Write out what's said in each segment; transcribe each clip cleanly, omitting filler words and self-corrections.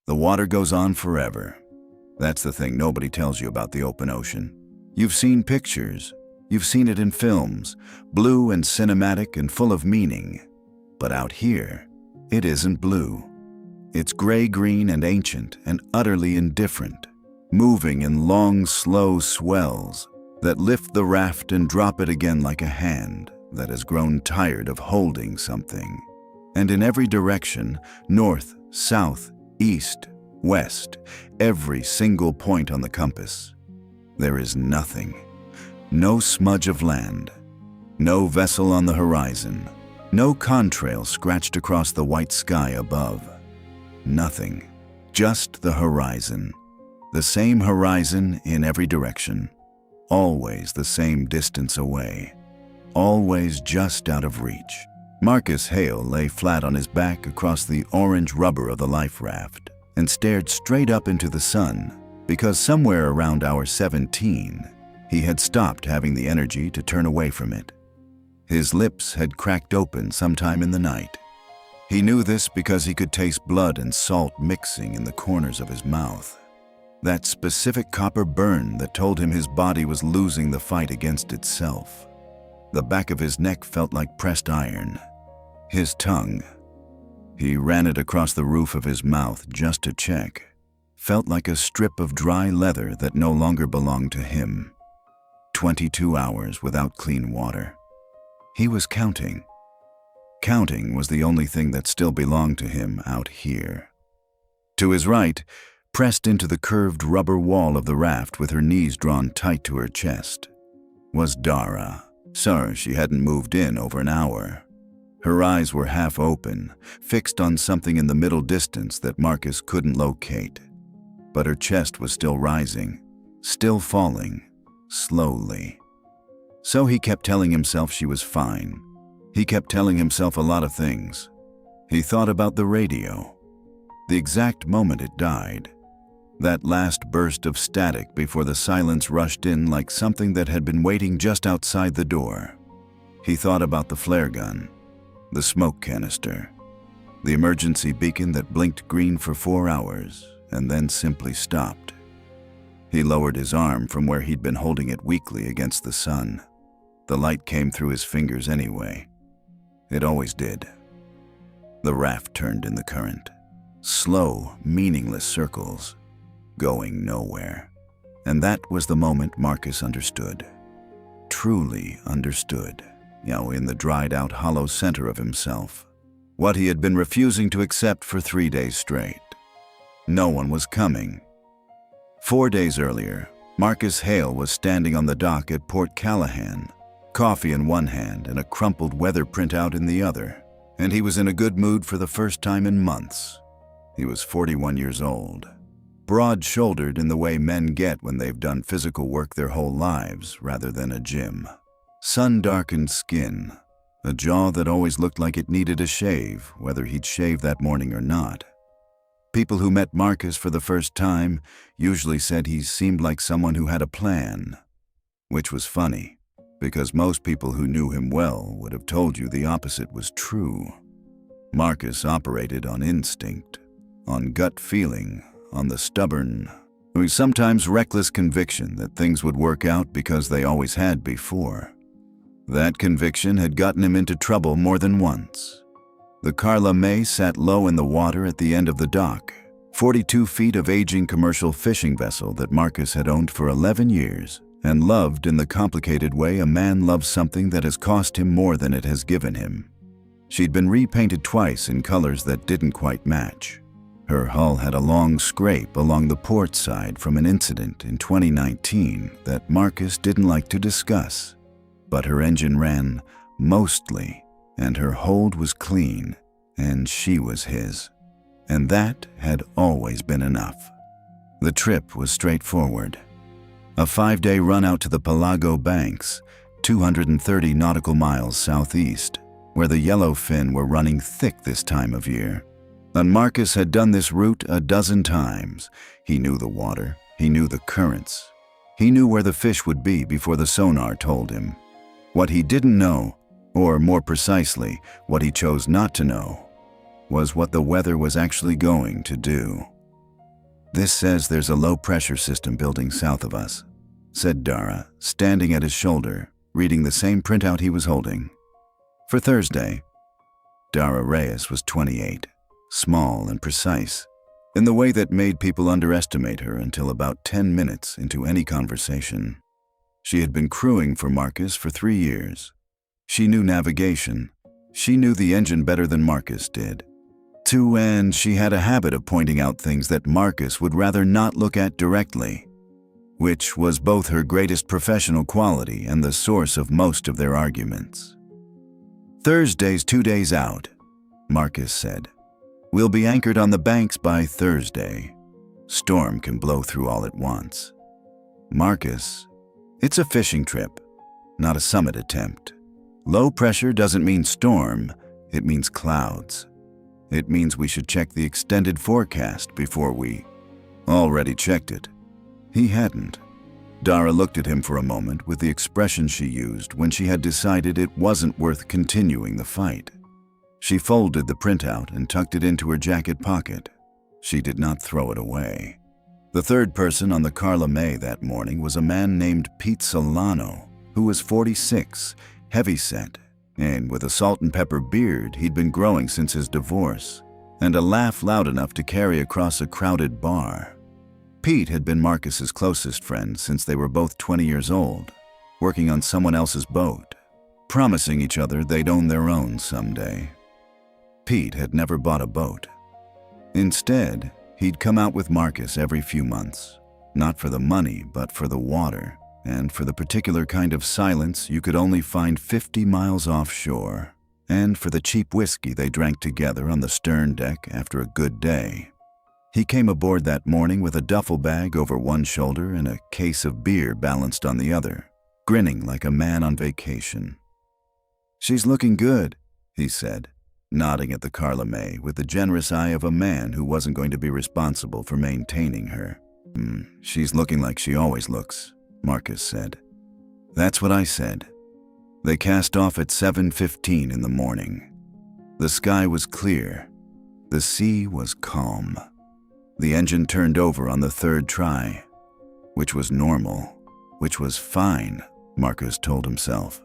The water goes on forever. That's the thing nobody tells you about the open ocean. You've seen pictures. You've seen it in films, blue and cinematic and full of meaning. But out here, it isn't blue. It's gray-green and ancient and utterly indifferent, moving in long, slow swells that lift the raft and drop it again like a hand that has grown tired of holding something. And in every direction, north, south, east, west, every single point on the compass, there is nothing. No smudge of land, no vessel on the horizon, no contrail scratched across the white sky above. Nothing, just the horizon. The same horizon in every direction, always the same distance away, always just out of reach. Marcus Hale lay flat on his back across the orange rubber of the life raft and stared straight up into the sun because somewhere around hour 17, he had stopped having the energy to turn away from it. His lips had cracked open sometime in the night. He knew this because he could taste blood and salt mixing in the corners of his mouth. That specific copper burn that told him his body was losing the fight against itself. The back of his neck felt like pressed iron. His tongue, he ran it across the roof of his mouth just to check, felt like a strip of dry leather that no longer belonged to him. 22 hours without clean water. He was counting. Counting was the only thing that still belonged to him out here. To his right, pressed into the curved rubber wall of the raft with her knees drawn tight to her chest, was Dara. Sorry she hadn't moved in over an hour. Her eyes were half open, fixed on something in the middle distance that Marcus couldn't locate. But her chest was still rising, still falling, slowly. So he kept telling himself she was fine. He kept telling himself a lot of things. He thought about the radio. The exact moment it died. That last burst of static before the silence rushed in like something that had been waiting just outside the door. He thought about the flare gun, the smoke canister, the emergency beacon that blinked green for 4 hours and then simply stopped. He lowered his arm from where he'd been holding it weakly against the sun. The light came through his fingers anyway. It always did. The raft turned in the current. Slow, meaningless circles, going nowhere. And that was the moment Marcus understood. Truly understood. In the dried-out hollow center of himself. What he had been refusing to accept for 3 days straight. No one was coming. 4 days earlier, Marcus Hale was standing on the dock at Port Callahan, coffee in one hand and a crumpled weather printout in the other, and he was in a good mood for the first time in months. He was 41 years old, broad-shouldered in the way men get when they've done physical work their whole lives rather than a gym. Sun-darkened skin, a jaw that always looked like it needed a shave, whether he'd shaved that morning or not. People who met Marcus for the first time usually said he seemed like someone who had a plan, which was funny, because most people who knew him well would have told you the opposite was true. Marcus operated on instinct, on gut feeling, on the stubborn, sometimes reckless conviction that things would work out because they always had before. That conviction had gotten him into trouble more than once. The Carla May sat low in the water at the end of the dock, 42 feet of aging commercial fishing vessel that Marcus had owned for 11 years and loved in the complicated way a man loves something that has cost him more than it has given him. She'd been repainted twice in colors that didn't quite match. Her hull had a long scrape along the port side from an incident in 2019 that Marcus didn't like to discuss. But her engine ran mostly, and her hold was clean, and she was his. And that had always been enough. The trip was straightforward. A 5-day run out to the Pelago Banks, 230 nautical miles southeast, where the yellowfin were running thick this time of year. And Marcus had done this route a dozen times. He knew the water, he knew the currents. He knew where the fish would be before the sonar told him. What he didn't know, or more precisely, what he chose not to know, was what the weather was actually going to do. "This says there's a low-pressure system building south of us," said Dara, standing at his shoulder, reading the same printout he was holding. For Thursday, Dara Reyes was 28, small and precise, in the way that made people underestimate her until about 10 minutes into any conversation. She had been crewing for Marcus for 3 years. She knew navigation. She knew the engine better than Marcus did. And she had a habit of pointing out things that Marcus would rather not look at directly, which was both her greatest professional quality and the source of most of their arguments. "Thursday's 2 days out," Marcus said. "We'll be anchored on the banks by Thursday. Storm can blow through all at once." "Marcus, it's a fishing trip, not a summit attempt. Low pressure doesn't mean storm, it means clouds. It means we should check the extended forecast before we..." Already checked it. He hadn't. Dara looked at him for a moment with the expression she used when she had decided it wasn't worth continuing the fight. She folded the printout and tucked it into her jacket pocket. She did not throw it away. The third person on the Carla May that morning was a man named Pete Solano, who was 46, heavyset, and with a salt and pepper beard he'd been growing since his divorce, and a laugh loud enough to carry across a crowded bar. Pete had been Marcus's closest friend since they were both 20 years old, working on someone else's boat, promising each other they'd own their own someday. Pete had never bought a boat. Instead, he'd come out with Marcus every few months, not for the money, but for the water, and for the particular kind of silence you could only find 50 miles offshore, and for the cheap whiskey they drank together on the stern deck after a good day. He came aboard that morning with a duffel bag over one shoulder and a case of beer balanced on the other, grinning like a man on vacation. "She's looking good," he said, nodding at the Carla May with the generous eye of a man who wasn't going to be responsible for maintaining her. She's looking like she always looks," Marcus said. "That's what I said." They cast off at 7:15 in the morning. The sky was clear. The sea was calm. The engine turned over on the third try, which was normal, which was fine, Marcus told himself,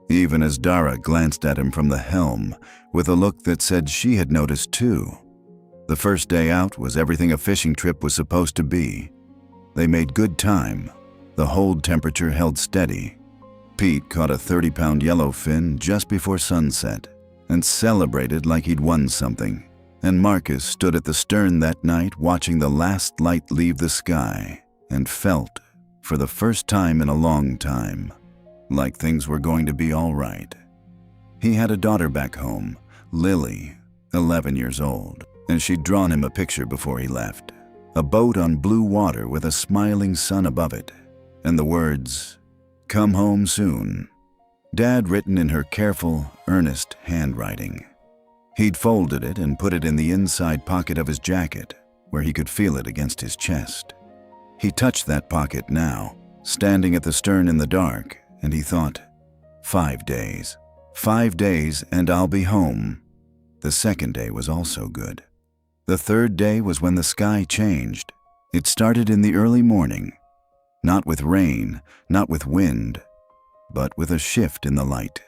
even as Dara glanced at him from the helm with a look that said she had noticed too. The first day out was everything a fishing trip was supposed to be. They made good time. The hold temperature held steady. Pete caught a 30-pound yellowfin just before sunset and celebrated like he'd won something. And Marcus stood at the stern that night watching the last light leave the sky and felt, for the first time in a long time, like things were going to be all right. He had a daughter back home, Lily, 11 years old, and she'd drawn him a picture before he left. A boat on blue water with a smiling sun above it, and the words, "Come home soon," Dad written in her careful, earnest handwriting. He'd folded it and put it in the inside pocket of his jacket, where he could feel it against his chest. He touched that pocket now, standing at the stern in the dark, and he thought, 5 days. 5 days and I'll be home. The second day was also good. The third day was when the sky changed. It started in the early morning, not with rain, not with wind, but with a shift in the light.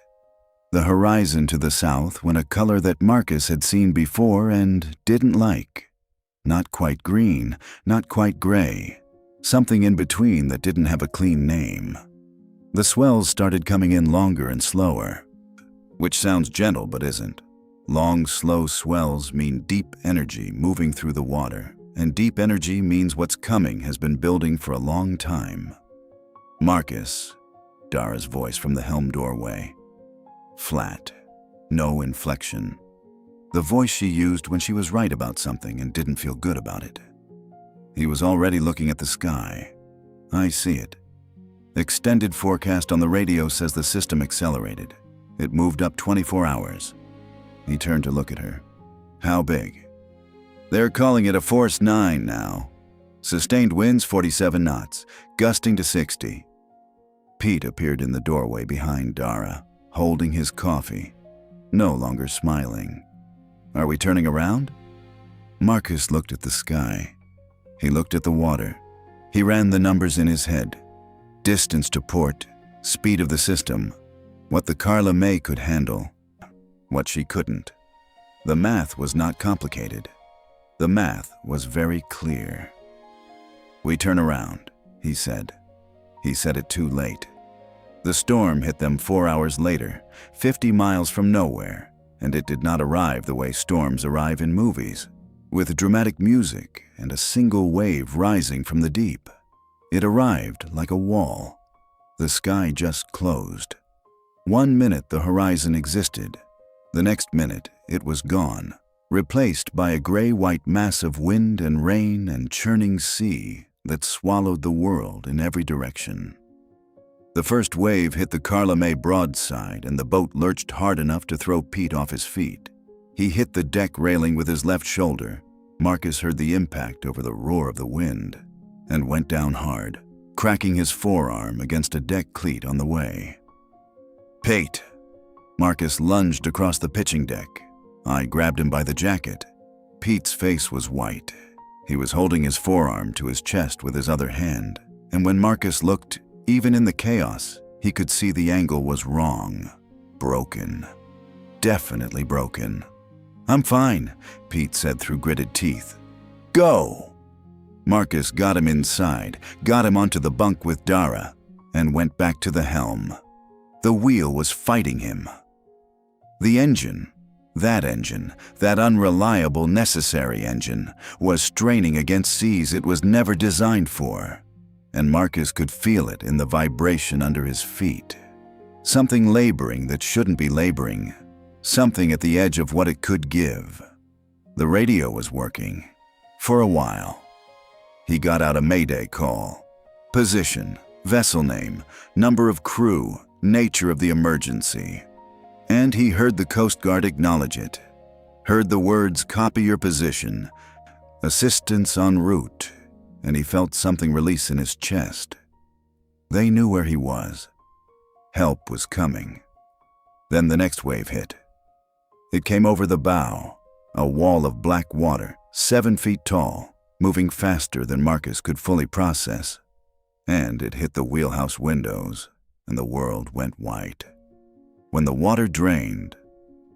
The horizon to the south went a color that Marcus had seen before and didn't like. Not quite green, not quite gray, something in between that didn't have a clean name. The swells started coming in longer and slower, which sounds gentle but isn't. Long, slow swells mean deep energy moving through the water, and deep energy means what's coming has been building for a long time. "Marcus," Dara's voice from the helm doorway. Flat, no inflection. The voice she used when she was right about something and didn't feel good about it. He was already looking at the sky. "I see it. Extended forecast on the radio says the system accelerated. It moved up 24 hours. He turned to look at her. "How big?" "They're calling it a force 9 now. Sustained winds 47 knots, gusting to 60. Pete appeared in the doorway behind Dara, holding his coffee, no longer smiling. "Are we turning around?" Marcus looked at the sky. He looked at the water. He ran the numbers in his head. Distance to port, speed of the system, what the Carla May could handle, what she couldn't. The math was not complicated. The math was very clear. "We turn around," he said. He said it too late. The storm hit them 4 hours later, 50 miles from nowhere, and it did not arrive the way storms arrive in movies, with dramatic music and a single wave rising from the deep. It arrived like a wall. The sky just closed. 1 minute the horizon existed. The next minute it was gone, replaced by a gray-white mass of wind and rain and churning sea that swallowed the world in every direction. The first wave hit the Carla May broadside, and the boat lurched hard enough to throw Pete off his feet. He hit the deck railing with his left shoulder. Marcus heard the impact over the roar of the wind and went down hard, cracking his forearm against a deck cleat on the way. "Pete!" Marcus lunged across the pitching deck. I grabbed him by the jacket. Pete's face was white. He was holding his forearm to his chest with his other hand, and when Marcus looked, even in the chaos, he could see the angle was wrong. Broken. Definitely broken. "I'm fine," Pete said through gritted teeth. "Go!" Marcus got him inside, got him onto the bunk with Dara, and went back to the helm. The wheel was fighting him. The engine, that unreliable, necessary engine, was straining against seas it was never designed for, and Marcus could feel it in the vibration under his feet. Something laboring that shouldn't be laboring, something at the edge of what it could give. The radio was working. For a while. He got out a mayday call. Position, vessel name, number of crew, nature of the emergency. And he heard the Coast Guard acknowledge it. Heard the words, "Copy your position," "Assistance en route," and he felt something release in his chest. They knew where he was. Help was coming. Then the next wave hit. It came over the bow, a wall of black water, 7 feet tall, moving faster than Marcus could fully process. And it hit the wheelhouse windows, and the world went white. When the water drained,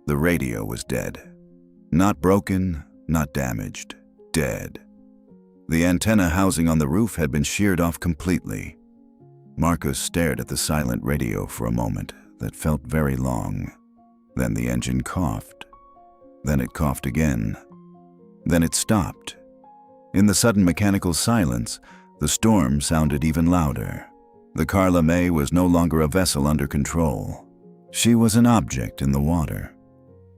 the radio was dead. Not broken, not damaged, dead. The antenna housing on the roof had been sheared off completely. Marcus stared at the silent radio for a moment that felt very long. Then the engine coughed. Then it coughed again. Then it stopped. In the sudden mechanical silence, the storm sounded even louder. The Carla May was no longer a vessel under control. She was an object in the water,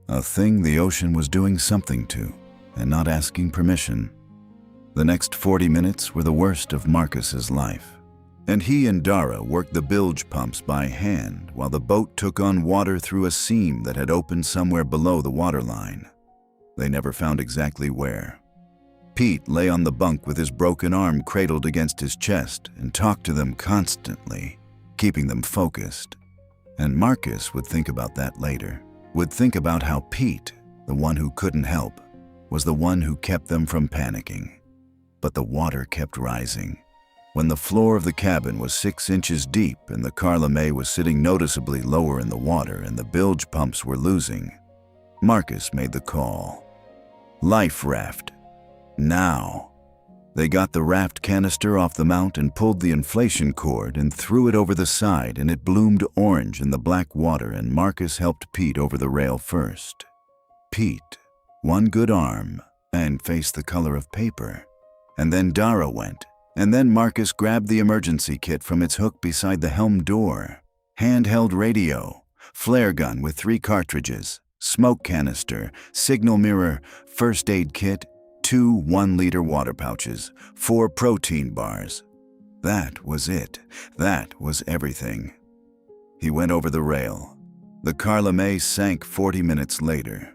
a thing the ocean was doing something to and not asking permission. The next 40 minutes were the worst of Marcus's life, and he and Dara worked the bilge pumps by hand while the boat took on water through a seam that had opened somewhere below the waterline. They never found exactly where. Pete lay on the bunk with his broken arm cradled against his chest and talked to them constantly, keeping them focused. And Marcus would think about that later, would think about how Pete, the one who couldn't help, was the one who kept them from panicking. But the water kept rising. When the floor of the cabin was 6 inches deep and the Carla May was sitting noticeably lower in the water and the bilge pumps were losing, Marcus made the call. Life raft. Now. They got the raft canister off the mount and pulled the inflation cord and threw it over the side, and it bloomed orange in the black water, and Marcus helped Pete over the rail first. Pete, one good arm, and face the color of paper. And then Dara went, and then Marcus grabbed the emergency kit from its hook beside the helm door. Handheld radio, flare gun with 3 cartridges, smoke canister, signal mirror, first aid kit, 2 1-liter water pouches, 4 protein bars. That was it. That was everything. He went over the rail. The Carla May sank 40 minutes later.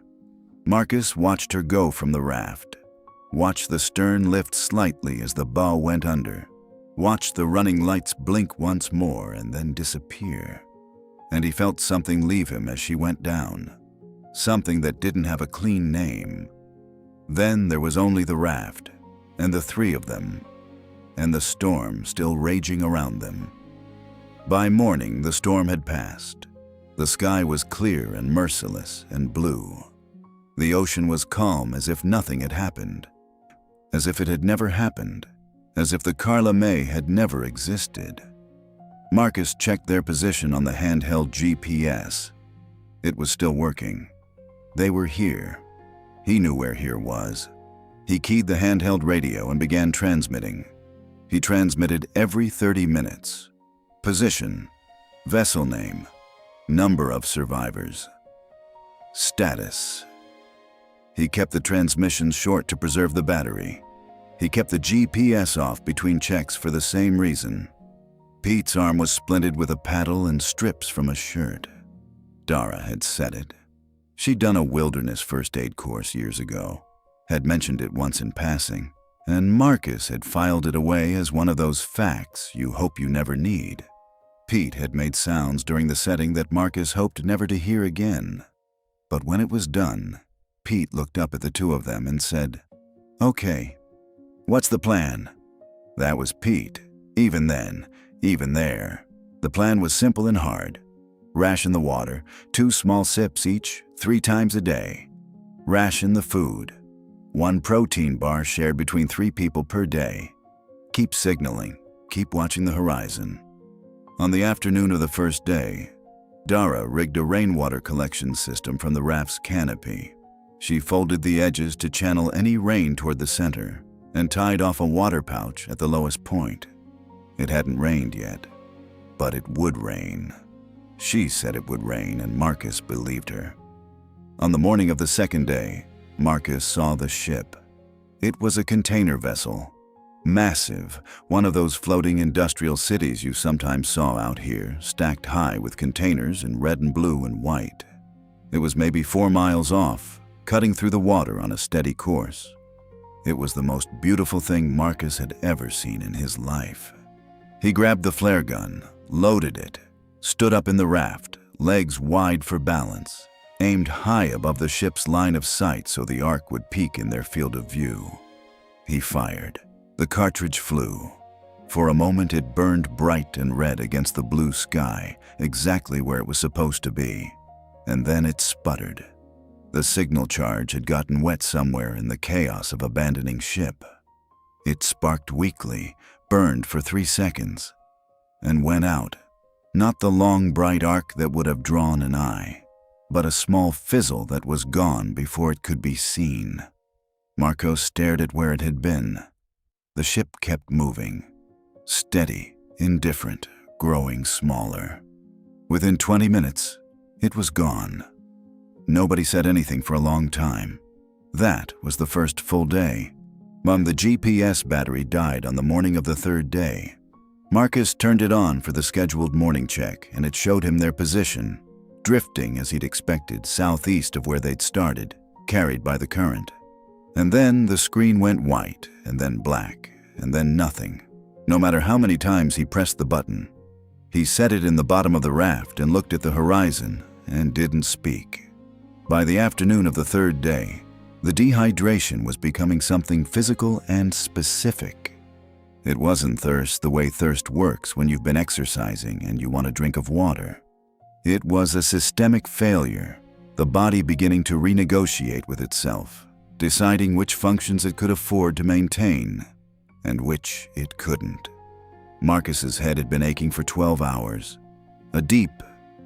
Marcus watched her go from the raft. Watched the stern lift slightly as the bow went under. Watched the running lights blink once more and then disappear. And he felt something leave him as she went down. Something that didn't have a clean name. Then there was only the raft. and the three of them, and the storm still raging around them. By morning, the storm had passed. The sky was clear and merciless and blue. The ocean was calm as if nothing had happened, as if it had never happened, as if the Carla May had never existed. Marcus checked their position on the handheld GPS. It was still working. They were here. He knew where here was. He keyed the handheld radio and began transmitting. He transmitted every 30 minutes. Position, vessel name, number of survivors, status. He kept the transmissions short to preserve the battery. He kept the GPS off between checks for the same reason. Pete's arm was splinted with a paddle and strips from a shirt. Dara had said it. She'd done a wilderness first aid course years ago, had mentioned it once in passing, and Marcus had filed it away as one of those facts you hope you never need. Pete had made sounds during the setting that Marcus hoped never to hear again. But when it was done, Pete looked up at the two of them and said, "Okay, what's the plan?" That was Pete. Even then, even there. The plan was simple and hard. Ration the water, 2 small sips each, 3 times a day. Ration the food. 1 protein bar shared between 3 people per day. Keep signaling. Keep watching the horizon. On the afternoon of the first day, Dara rigged a rainwater collection system from the raft's canopy. She folded the edges to channel any rain toward the center and tied off a water pouch at the lowest point. It hadn't rained yet, but it would rain. She said it would rain, and Marcus believed her. On the morning of the second day, Marcus saw the ship. It was a container vessel. Massive, one of those floating industrial cities you sometimes saw out here, stacked high with containers in red and blue and white. It was maybe 4 miles off, cutting through the water on a steady course. It was the most beautiful thing Marcus had ever seen in his life. He grabbed the flare gun, loaded it, stood up in the raft, legs wide for balance, aimed high above the ship's line of sight so the arc would peak in their field of view. He fired. The cartridge flew. For a moment it burned bright and red against the blue sky, exactly where it was supposed to be. And then it sputtered. The signal charge had gotten wet somewhere in the chaos of abandoning ship. It sparked weakly, burned for 3 seconds, and went out. Not the long, bright arc that would have drawn an eye, but a small fizzle that was gone before it could be seen. Marco stared at where it had been. The ship kept moving, steady, indifferent, growing smaller. Within 20 minutes, it was gone. Nobody said anything for a long time. That was the first full day. The GPS battery died on the morning of the third day. Marcus turned it on for the scheduled morning check, and it showed him their position, drifting as he'd expected southeast of where they'd started, carried by the current. And then the screen went white, and then black, and then nothing, no matter how many times he pressed the button. He set it in the bottom of the raft and looked at the horizon and didn't speak. By the afternoon of the third day, the dehydration was becoming something physical and specific. It wasn't thirst the way thirst works when you've been exercising and you want a drink of water. It was a systemic failure, the body beginning to renegotiate with itself, deciding which functions it could afford to maintain and which it couldn't. Marcus's head had been aching for 12 hours, a deep,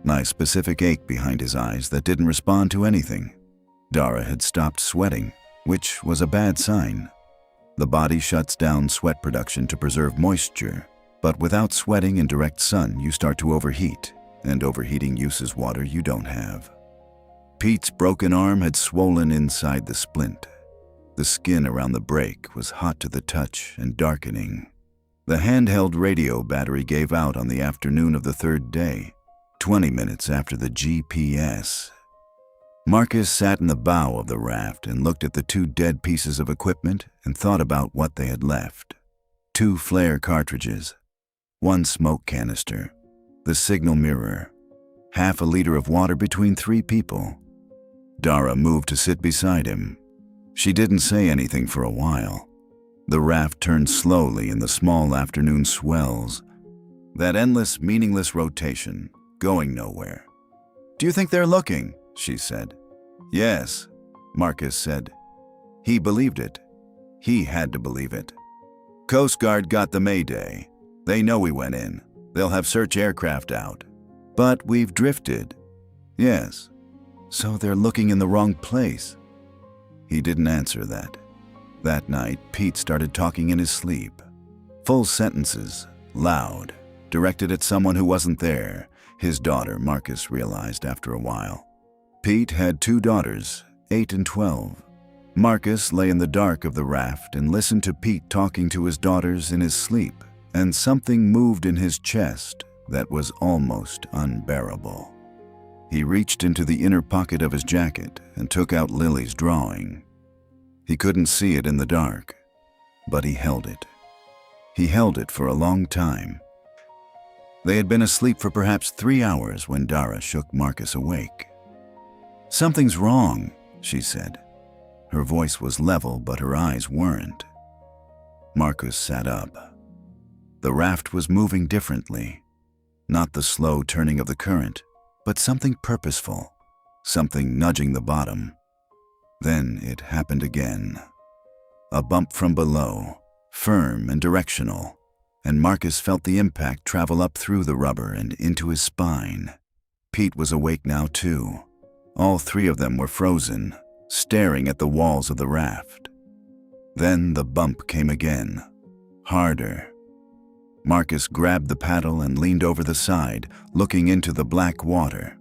nice specific ache behind his eyes that didn't respond to anything. Dara had stopped sweating, which was a bad sign. The body shuts down sweat production to preserve moisture, but without sweating in direct sun, you start to overheat, and overheating uses water you don't have. Pete's broken arm had swollen inside the splint. The skin around the break was hot to the touch and darkening. The handheld radio battery gave out on the afternoon of the third day, 20 minutes after the GPS. Marcus sat in the bow of the raft and looked at the 2 dead pieces of equipment and thought about what they had left. 2 flare cartridges, 1 smoke canister, the signal mirror, half a liter of water between 3 people. Dara moved to sit beside him. She didn't say anything for a while. The raft turned slowly in the small afternoon swells. That endless, meaningless rotation, going nowhere. "Do you think they're looking?" she said. "Yes," Marcus said. He believed it. He had to believe it. "Coast Guard got the Mayday. They know we went in. They'll have search aircraft out. But we've drifted." "Yes. So they're looking in the wrong place." He didn't answer that. That night, Pete started talking in his sleep. Full sentences, loud, directed at someone who wasn't there. His daughter, Marcus realized after a while. Pete had 2 daughters, 8 and 12. Marcus lay in the dark of the raft and listened to Pete talking to his daughters in his sleep, and something moved in his chest that was almost unbearable. He reached into the inner pocket of his jacket and took out Lily's drawing. He couldn't see it in the dark, but he held it. He held it for a long time. They had been asleep for perhaps 3 hours when Dara shook Marcus awake. "Something's wrong," she said. Her voice was level, but her eyes weren't. Marcus sat up. The raft was moving differently. Not the slow turning of the current, but something purposeful, something nudging the bottom. Then it happened again. A bump from below, firm and directional, and Marcus felt the impact travel up through the rubber and into his spine. Pete was awake now too. All 3 of them were frozen, staring at the walls of the raft. Then the bump came again, harder. Marcus grabbed the paddle and leaned over the side, looking into the black water.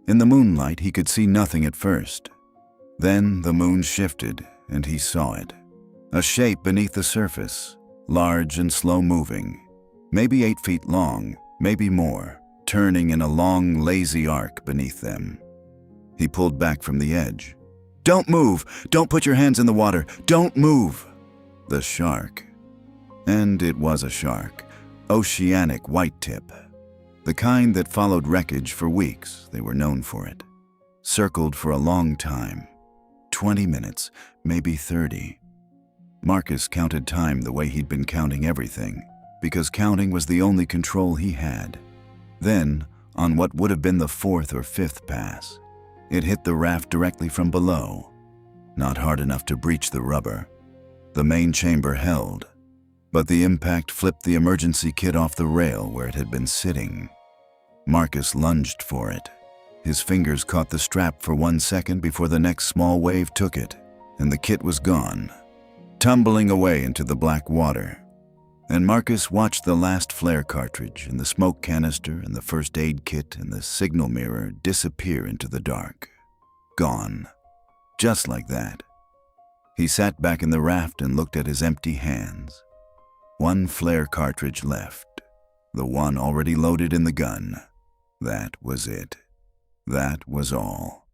In the moonlight, he could see nothing at first. Then the moon shifted, and he saw it. A shape beneath the surface, large and slow-moving, maybe 8 feet long, maybe more, turning in a long, lazy arc beneath them. He pulled back from the edge. "Don't move! Don't put your hands in the water! Don't move!" The shark. And it was a shark. Oceanic white-tip. The kind that followed wreckage for weeks. They were known for it. Circled for a long time. 20 minutes, maybe 30. Marcus counted time the way he'd been counting everything, because counting was the only control he had. Then, on what would have been the 4th or 5th pass, it hit the raft directly from below. Not hard enough to breach the rubber. The main chamber held, but the impact flipped the emergency kit off the rail where it had been sitting. Marcus lunged for it. His fingers caught the strap for 1 second before the next small wave took it, and the kit was gone, tumbling away into the black water. And Marcus watched the last flare cartridge and the smoke canister and the first aid kit and the signal mirror disappear into the dark. Gone. Just like that. He sat back in the raft and looked at his empty hands. 1 flare cartridge left. The one already loaded in the gun. That was it. That was all.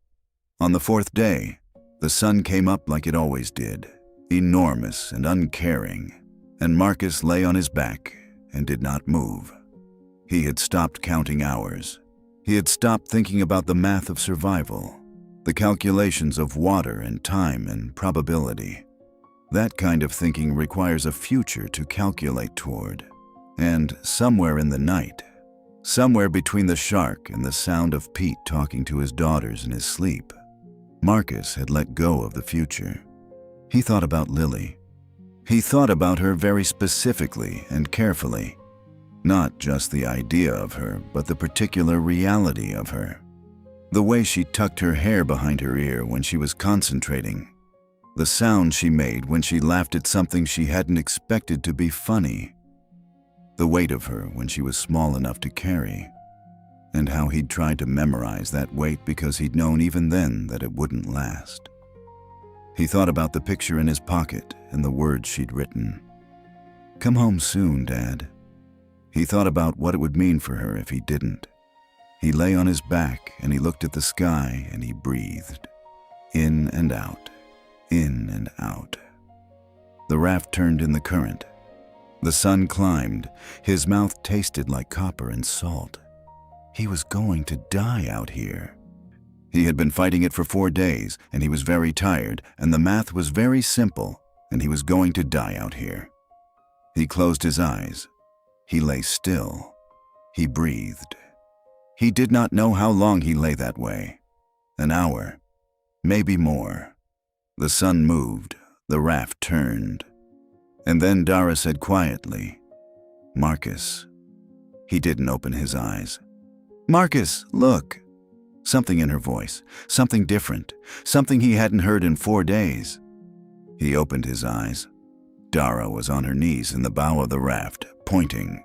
On the 4th day, the sun came up like it always did, enormous and uncaring, and Marcus lay on his back and did not move. He had stopped counting hours. He had stopped thinking about the math of survival, the calculations of water and time and probability. That kind of thinking requires a future to calculate toward. And somewhere in the night, somewhere between the shark and the sound of Pete talking to his daughters in his sleep, Marcus had let go of the future. He thought about Lily. He thought about her very specifically and carefully. Not just the idea of her, but the particular reality of her. The way she tucked her hair behind her ear when she was concentrating. The sound she made when she laughed at something she hadn't expected to be funny. The weight of her when she was small enough to carry. And how he'd tried to memorize that weight because he'd known even then that it wouldn't last. He thought about the picture in his pocket and the words she'd written. "Come home soon, Dad." He thought about what it would mean for her if he didn't. He lay on his back and he looked at the sky and he breathed. In and out, in and out. The raft turned in the current. The sun climbed. His mouth tasted like copper and salt. He was going to die out here. He had been fighting it for 4 days, and he was very tired, and the math was very simple, and he was going to die out here. He closed his eyes. He lay still. He breathed. He did not know how long he lay that way. An hour, maybe more. The sun moved. The raft turned. And then Dara said quietly, "Marcus." He didn't open his eyes. "Marcus, look." Something in her voice, something different, something he hadn't heard in 4 days. He opened his eyes. Dara was on her knees in the bow of the raft, pointing.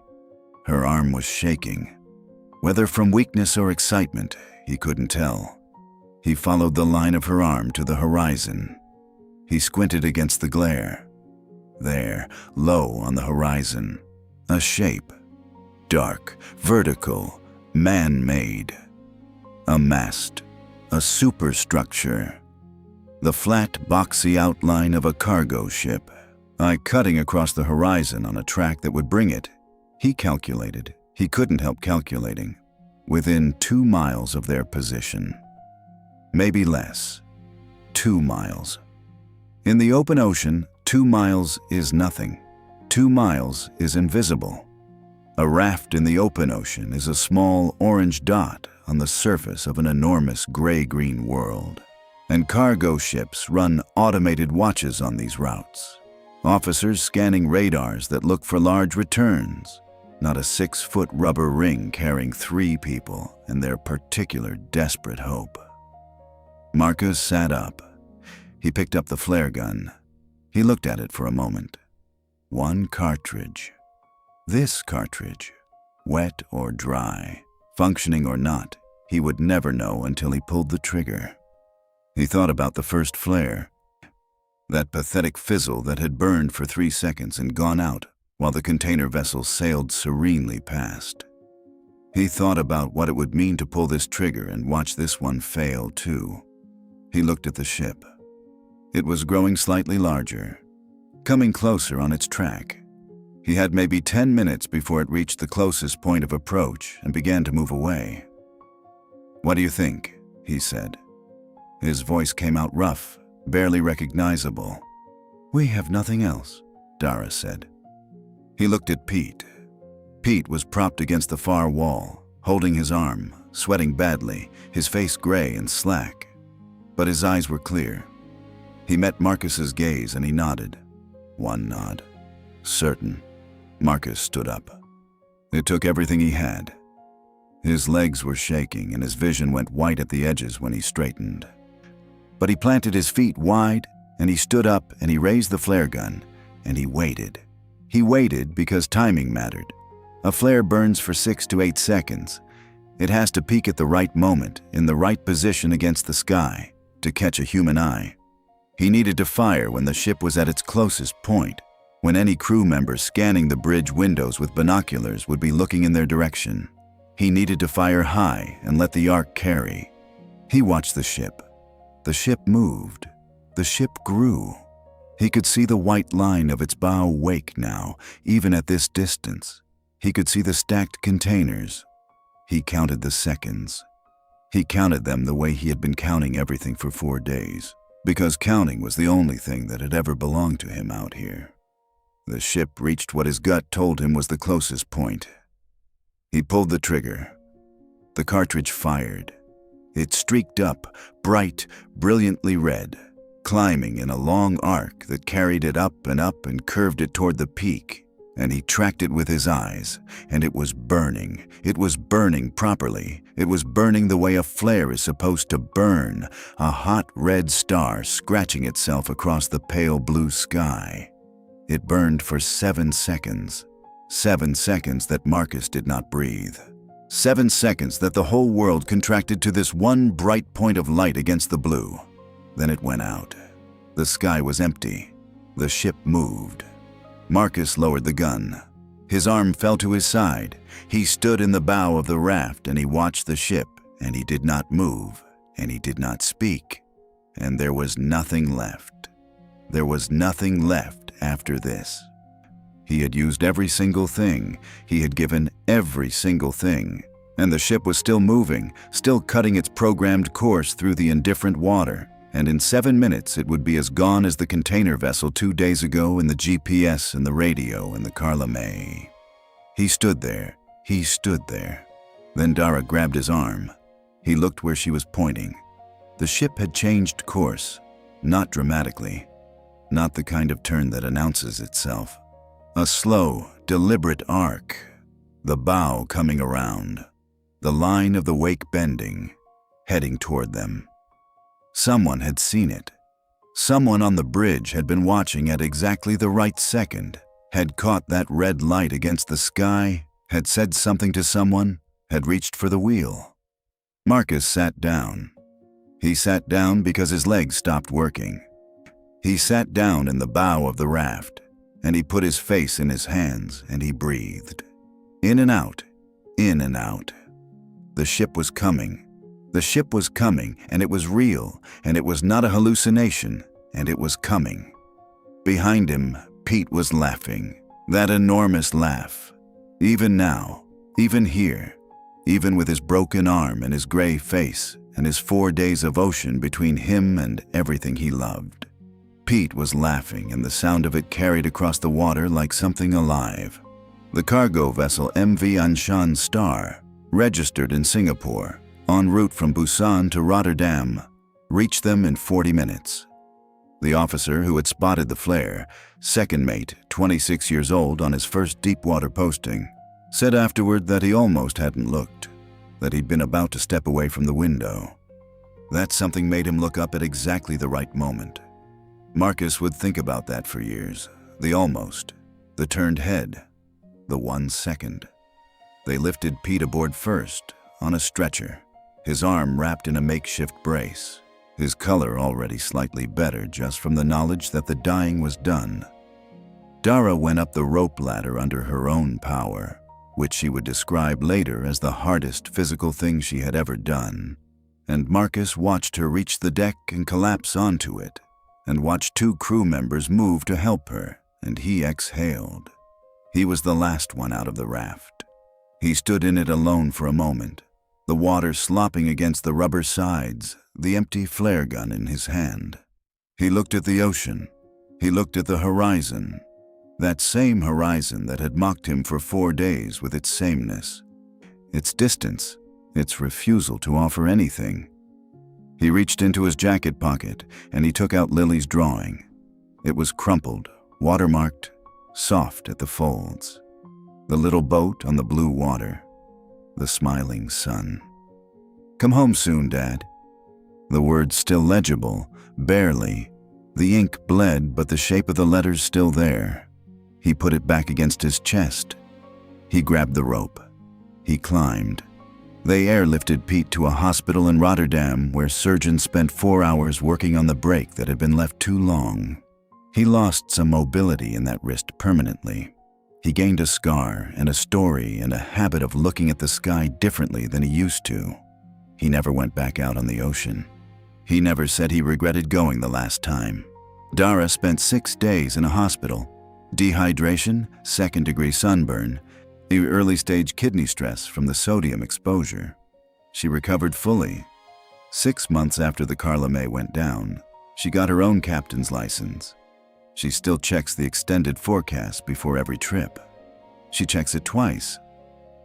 Her arm was shaking. Whether from weakness or excitement, he couldn't tell. He followed the line of her arm to the horizon. He squinted against the glare. There, low on the horizon, a shape. Dark, vertical, man-made. A mast, a superstructure. The flat, boxy outline of a cargo ship, cutting across the horizon on a track that would bring it. He calculated. He couldn't help calculating. Within 2 miles of their position. Maybe less. 2 miles. In the open ocean, 2 miles is nothing. 2 miles is invisible. A raft in the open ocean is a small orange dot on the surface of an enormous gray-green world. And cargo ships run automated watches on these routes. Officers scanning radars that look for large returns. Not a 6-foot rubber ring carrying 3 people and their particular desperate hope. Marcus sat up. He picked up the flare gun. He looked at it for a moment. 1 cartridge. This cartridge, wet or dry, functioning or not, he would never know until he pulled the trigger. He thought about the first flare. That pathetic fizzle that had burned for 3 seconds and gone out while the container vessel sailed serenely past. He thought about what it would mean to pull this trigger and watch this one fail too. He looked at the ship. It was growing slightly larger, coming closer on its track. He had maybe 10 minutes before it reached the closest point of approach and began to move away. "What do you think?" he said. His voice came out rough, barely recognizable. "We have nothing else," Dara said. He looked at Pete. Pete was propped against the far wall, holding his arm, sweating badly, his face gray and slack. But his eyes were clear. He met Marcus's gaze and he nodded. One nod. Certain. Marcus stood up. It took everything he had. His legs were shaking and his vision went white at the edges when he straightened. But he planted his feet wide and he stood up and he raised the flare gun and he waited. He waited because timing mattered. A flare burns for 6 to 8 seconds. It has to peak at the right moment, in the right position against the sky, to catch a human eye. He needed to fire when the ship was at its closest point, when any crew member scanning the bridge windows with binoculars would be looking in their direction. He needed to fire high and let the arc carry. He watched the ship. The ship moved. The ship grew. He could see the white line of its bow wake now, even at this distance. He could see the stacked containers. He counted the seconds. He counted them the way he had been counting everything for 4 days, because counting was the only thing that had ever belonged to him out here. The ship reached what his gut told him was the closest point. He pulled the trigger. The cartridge fired. It streaked up, bright, brilliantly red, climbing in a long arc that carried it up and curved it toward the peak. And he tracked it with his eyes, and it was burning. It was burning properly. It was burning the way a flare is supposed to burn, a hot red star scratching itself across the pale blue sky. It burned for 7 seconds. 7 seconds that Marcus did not breathe. 7 seconds that the whole world contracted to this one bright point of light against the blue. Then it went out. The sky was empty. The ship moved. Marcus lowered the gun. His arm fell to his side. He stood in the bow of the raft and he watched the ship, and he did not move, and he did not speak. And there was nothing left. There was nothing left after this. He had used every single thing. He had given every single thing. And the ship was still moving, still cutting its programmed course through the indifferent water. and in 7 minutes it would be as gone as the container vessel 2 days ago and the GPS and the radio and the Carla May. He stood there. He stood there. Then Dara grabbed his arm. He looked where she was pointing. The ship had changed course, not dramatically, not the kind of turn that announces itself. A slow, deliberate arc, the bow coming around, the line of the wake bending, heading toward them. Someone had seen it. Someone on the bridge had been watching at exactly the right second, had caught that red light against the sky, had said something to someone, had reached for the wheel. Marcus sat down. He sat down because his legs stopped working. He sat down in the bow of the raft, and he put his face in his hands, and he breathed. In and out, in and out. The ship was coming. The ship was coming, and it was real, and it was not a hallucination, and it was coming. Behind him, Pete was laughing, that enormous laugh. Even now, even here, even with his broken arm and his gray face and his 4 days of ocean between him and everything he loved. Pete was laughing, and the sound of it carried across the water like something alive. The cargo vessel MV Anshan Star, registered in Singapore, en route from Busan to Rotterdam, reached them in 40 minutes. The officer who had spotted the flare, second mate, 26 years old on his first deep-water posting, said afterward that he almost hadn't looked, that he'd been about to step away from the window. That something made him look up at exactly the right moment. Marcus would think about that for years, the almost, the turned head, the 1 second. They lifted Pete aboard first, on a stretcher, his arm wrapped in a makeshift brace, his color already slightly better just from the knowledge that the dying was done. Dara went up the rope ladder under her own power, which she would describe later as the hardest physical thing she had ever done, and Marcus watched her reach the deck and collapse onto it, and watched 2 crew members move to help her, and he exhaled. He was the last one out of the raft. He stood in it alone for a moment, the water slopping against the rubber sides, the empty flare gun in his hand. He looked at the ocean. He looked at the horizon, that same horizon that had mocked him for 4 days with its sameness, its distance, its refusal to offer anything. He reached into his jacket pocket and he took out Lily's drawing. It was crumpled, watermarked, soft at the folds. The little boat on the blue water, the smiling sun. "Come home soon, Dad." The words still legible, barely. The ink bled, but the shape of the letters still there. He put it back against his chest. He grabbed the rope. He climbed. They airlifted Pete to a hospital in Rotterdam where surgeons spent 4 hours working on the break that had been left too long. He lost some mobility in that wrist permanently. He gained a scar and a story and a habit of looking at the sky differently than he used to. He never went back out on the ocean. He never said he regretted going the last time. Dara spent 6 days in a hospital. Dehydration, 2nd-degree sunburn, early-stage kidney stress from the sodium exposure. She recovered fully. 6 months after the Carla May went down, she got her own captain's license. She still checks the extended forecast before every trip. She checks it twice.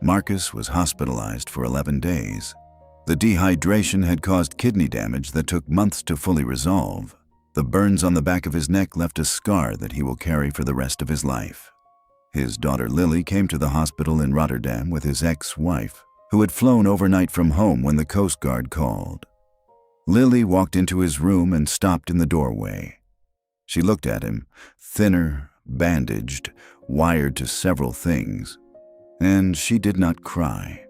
Marcus was hospitalized for 11 days. The dehydration had caused kidney damage that took months to fully resolve. The burns on the back of his neck left a scar that he will carry for the rest of his life. His daughter Lily came to the hospital in Rotterdam with his ex-wife, who had flown overnight from home when the Coast Guard called. Lily walked into his room and stopped in the doorway. She looked at him, thinner, bandaged, wired to several things, and she did not cry.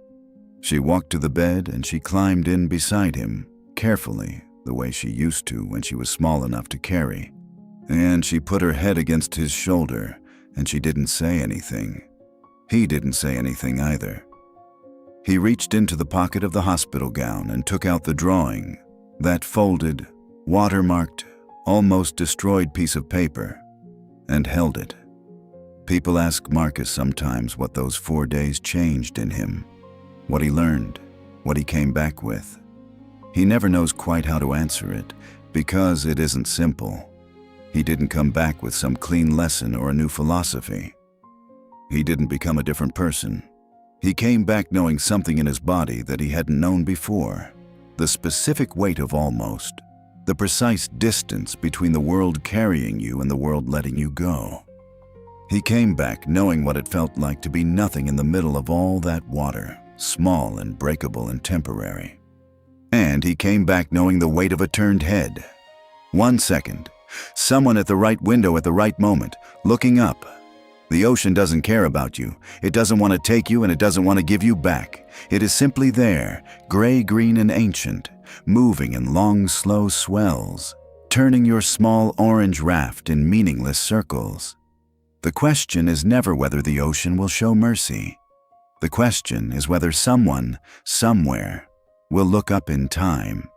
She walked to the bed and she climbed in beside him, carefully, the way she used to when she was small enough to carry. And she put her head against his shoulder, and she didn't say anything. He didn't say anything either. He reached into the pocket of the hospital gown and took out the drawing, that folded, watermarked, almost destroyed piece of paper, and held it. People ask Marcus sometimes what those 4 days changed in him, what he learned, what he came back with. He never knows quite how to answer it, Because it isn't simple. He didn't come back with some clean lesson or a new philosophy. He didn't become a different person. He came back knowing something in his body that he hadn't known before. The specific weight of almost. The precise distance between the world carrying you and the world letting you go. He came back knowing what it felt like to be nothing in the middle of all that water, small and breakable and temporary. And he came back knowing the weight of a turned head. 1 second, someone at the right window at the right moment, looking up. The ocean doesn't care about you. It doesn't want to take you and it doesn't want to give you back. It is simply there, gray, green, and ancient, moving in long, slow swells, turning your small orange raft in meaningless circles. The question is never whether the ocean will show mercy. The question is whether someone, somewhere, will look up in time